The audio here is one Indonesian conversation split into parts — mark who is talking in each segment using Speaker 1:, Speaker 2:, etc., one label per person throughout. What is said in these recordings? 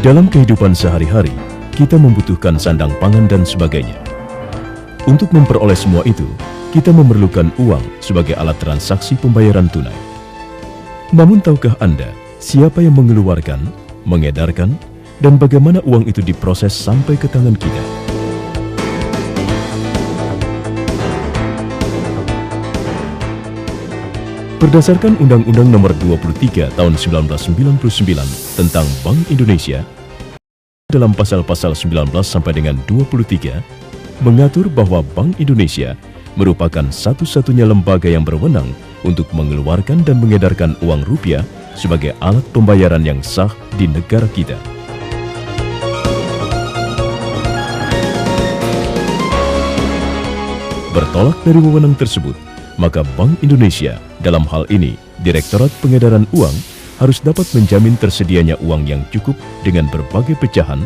Speaker 1: Dalam kehidupan sehari-hari, kita membutuhkan sandang pangan dan sebagainya. Untuk memperoleh semua itu, kita memerlukan uang sebagai alat transaksi pembayaran tunai. Namun tahukah Anda siapa yang mengeluarkan, mengedarkan, dan bagaimana uang itu diproses sampai ke tangan kita? Berdasarkan Undang-Undang Nomor 23 Tahun 1999 tentang Bank Indonesia, dalam pasal-pasal 19 sampai dengan 23, mengatur bahwa Bank Indonesia merupakan satu-satunya lembaga yang berwenang untuk mengeluarkan dan mengedarkan uang rupiah sebagai alat pembayaran yang sah di negara kita. Bertolak dari wewenang tersebut, maka Bank Indonesia, dalam hal ini Direktorat Pengedaran Uang, harus dapat menjamin tersedianya uang yang cukup dengan berbagai pecahan,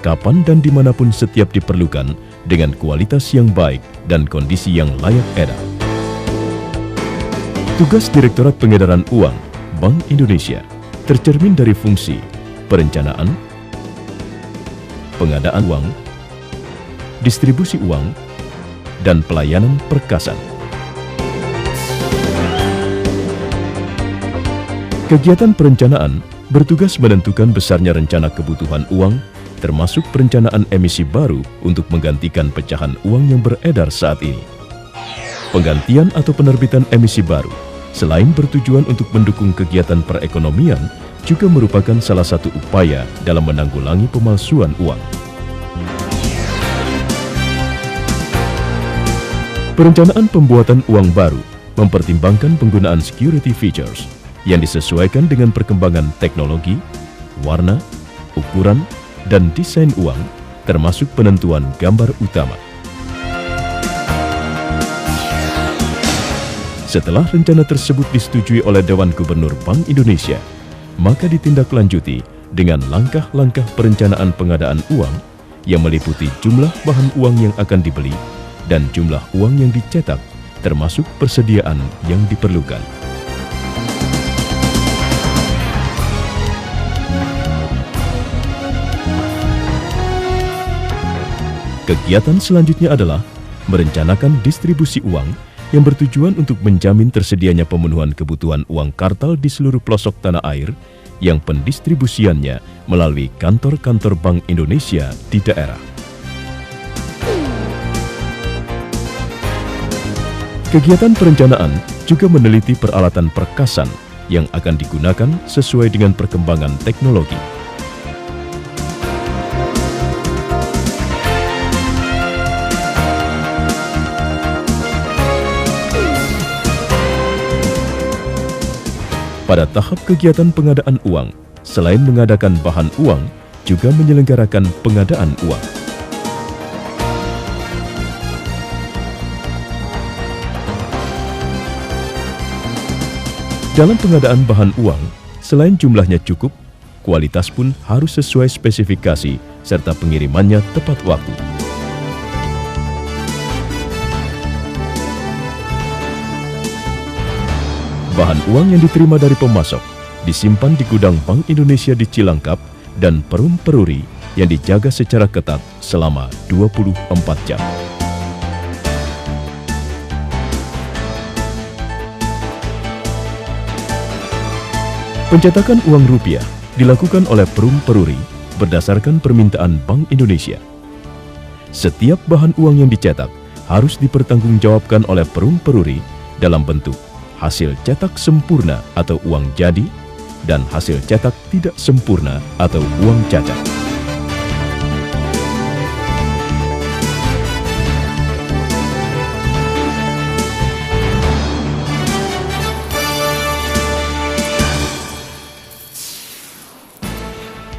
Speaker 1: kapan dan dimanapun setiap diperlukan, dengan kualitas yang baik dan kondisi yang layak edar. Tugas Direktorat Pengedaran Uang Bank Indonesia tercermin dari fungsi perencanaan, pengadaan uang, distribusi uang, dan pelayanan perkasan. Kegiatan perencanaan bertugas menentukan besarnya rencana kebutuhan uang, termasuk perencanaan emisi baru untuk menggantikan pecahan uang yang beredar saat ini. Penggantian atau penerbitan emisi baru, selain bertujuan untuk mendukung kegiatan perekonomian, juga merupakan salah satu upaya dalam menanggulangi pemalsuan uang. Perencanaan pembuatan uang baru mempertimbangkan penggunaan security features yang disesuaikan dengan perkembangan teknologi, warna, ukuran, dan desain uang, termasuk penentuan gambar utama. Setelah rencana tersebut disetujui oleh Dewan Gubernur Bank Indonesia, maka ditindaklanjuti dengan langkah-langkah perencanaan pengadaan uang yang meliputi jumlah bahan uang yang akan dibeli dan jumlah uang yang dicetak, termasuk persediaan yang diperlukan. Kegiatan selanjutnya adalah merencanakan distribusi uang yang bertujuan untuk menjamin tersedianya pemenuhan kebutuhan uang kartal di seluruh pelosok tanah air yang pendistribusiannya melalui kantor-kantor Bank Indonesia di daerah. Kegiatan perencanaan juga meneliti peralatan perkasan yang akan digunakan sesuai dengan perkembangan teknologi. Pada tahap kegiatan pengadaan uang, selain mengadakan bahan uang, juga menyelenggarakan pengadaan uang. Dalam pengadaan bahan uang, selain jumlahnya cukup, kualitas pun harus sesuai spesifikasi serta pengirimannya tepat waktu. Bahan uang yang diterima dari pemasok disimpan di gudang Bank Indonesia di Cilangkap dan Perum Peruri yang dijaga secara ketat selama 24 jam. Pencetakan uang rupiah dilakukan oleh Perum Peruri berdasarkan permintaan Bank Indonesia. Setiap bahan uang yang dicetak harus dipertanggungjawabkan oleh Perum Peruri dalam bentuk hasil cetak sempurna atau uang jadi, dan hasil cetak tidak sempurna atau uang cacat.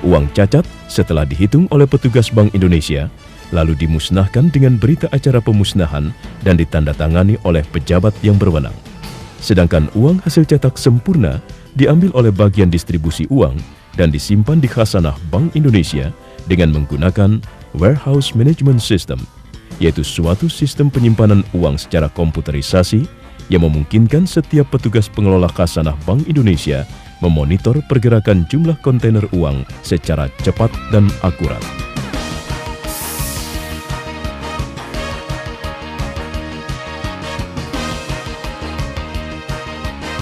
Speaker 1: Uang cacat setelah dihitung oleh petugas Bank Indonesia, lalu dimusnahkan dengan berita acara pemusnahan dan ditandatangani oleh pejabat yang berwenang. Sedangkan uang hasil cetak sempurna diambil oleh bagian distribusi uang dan disimpan di khazanah Bank Indonesia dengan menggunakan Warehouse Management System, yaitu suatu sistem penyimpanan uang secara komputerisasi yang memungkinkan setiap petugas pengelola khazanah Bank Indonesia memonitor pergerakan jumlah kontainer uang secara cepat dan akurat.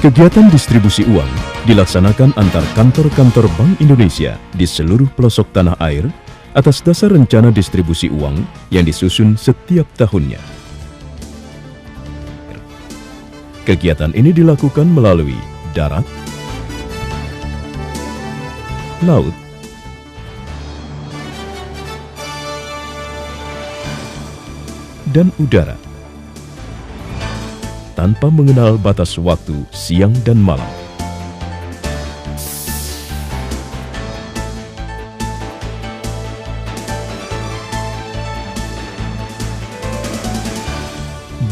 Speaker 1: Kegiatan distribusi uang dilaksanakan antar kantor-kantor Bank Indonesia di seluruh pelosok tanah air atas dasar rencana distribusi uang yang disusun setiap tahunnya. Kegiatan ini dilakukan melalui darat, laut, dan udara, tanpa mengenal batas waktu siang dan malam.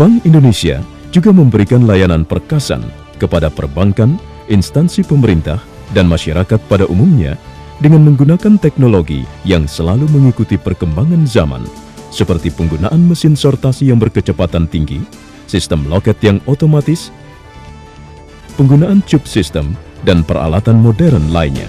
Speaker 1: Bank Indonesia juga memberikan layanan perkasan kepada perbankan, instansi pemerintah, dan masyarakat pada umumnya dengan menggunakan teknologi yang selalu mengikuti perkembangan zaman, seperti penggunaan mesin sortasi yang berkecepatan tinggi, sistem loket yang otomatis, penggunaan chip system, dan peralatan modern lainnya.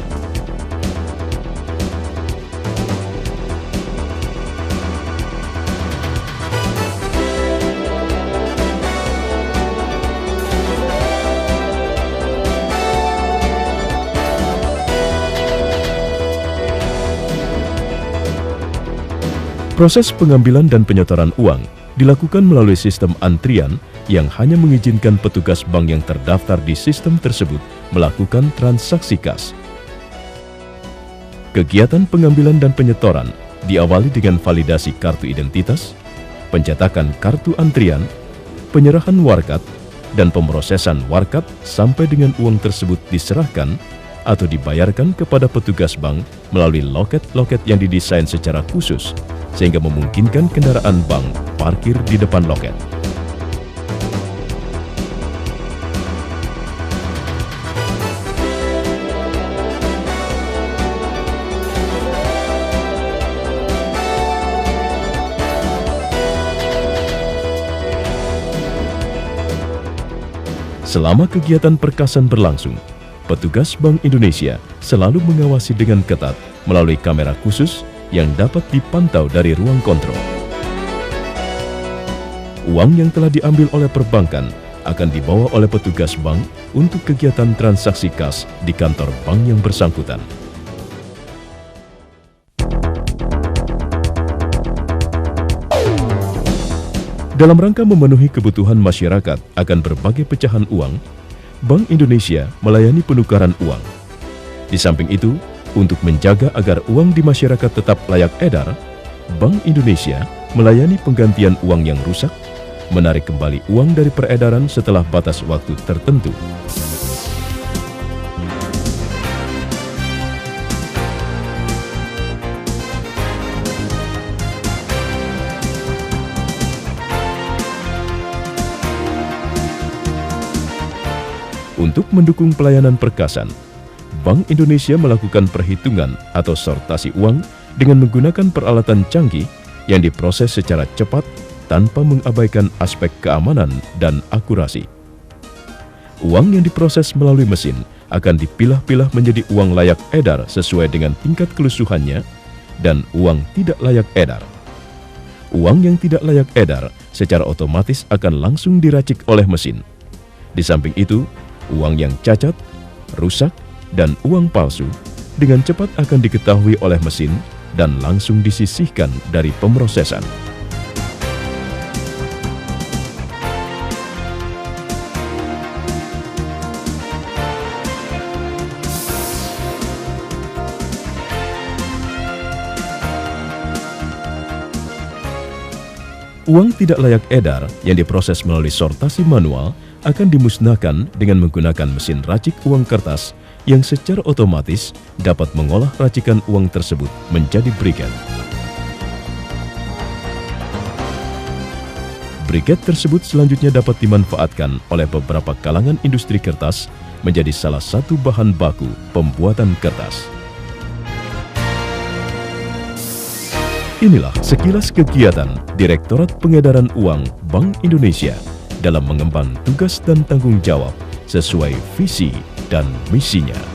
Speaker 1: Proses pengambilan dan penyetoran uang dilakukan melalui sistem antrian yang hanya mengizinkan petugas bank yang terdaftar di sistem tersebut melakukan transaksi kas. Kegiatan pengambilan dan penyetoran diawali dengan validasi kartu identitas, pencetakan kartu antrian, penyerahan warkat, dan pemrosesan warkat sampai dengan uang tersebut diserahkan atau dibayarkan kepada petugas bank melalui loket-loket yang didesain secara khusus sehingga memungkinkan kendaraan bank parkir di depan loket. Selama kegiatan perkasan berlangsung, petugas Bank Indonesia selalu mengawasi dengan ketat melalui kamera khusus yang dapat dipantau dari ruang kontrol. Uang yang telah diambil oleh perbankan akan dibawa oleh petugas bank untuk kegiatan transaksi kas di kantor bank yang bersangkutan. Dalam rangka memenuhi kebutuhan masyarakat akan berbagai pecahan uang, Bank Indonesia melayani penukaran uang. Di samping itu, untuk menjaga agar uang di masyarakat tetap layak edar, Bank Indonesia melayani penggantian uang yang rusak, menarik kembali uang dari peredaran setelah batas waktu tertentu. Untuk mendukung pelayanan perkasan, Bank Indonesia melakukan perhitungan atau sortasi uang dengan menggunakan peralatan canggih yang diproses secara cepat tanpa mengabaikan aspek keamanan dan akurasi. Uang yang diproses melalui mesin akan dipilah-pilah menjadi uang layak edar sesuai dengan tingkat kelusuhannya dan uang tidak layak edar. Uang yang tidak layak edar secara otomatis akan langsung diracik oleh mesin. Di samping itu, uang yang cacat, rusak, dan uang palsu dengan cepat akan diketahui oleh mesin dan langsung disisihkan dari pemrosesan. Uang tidak layak edar yang diproses melalui sortasi manual akan dimusnahkan dengan menggunakan mesin racik uang kertas yang secara otomatis dapat mengolah racikan uang tersebut menjadi briket. Briket tersebut selanjutnya dapat dimanfaatkan oleh beberapa kalangan industri kertas menjadi salah satu bahan baku pembuatan kertas. Inilah sekilas kegiatan Direktorat Pengedaran Uang Bank Indonesia dalam mengemban tugas dan tanggung jawab sesuai visi dan misinya.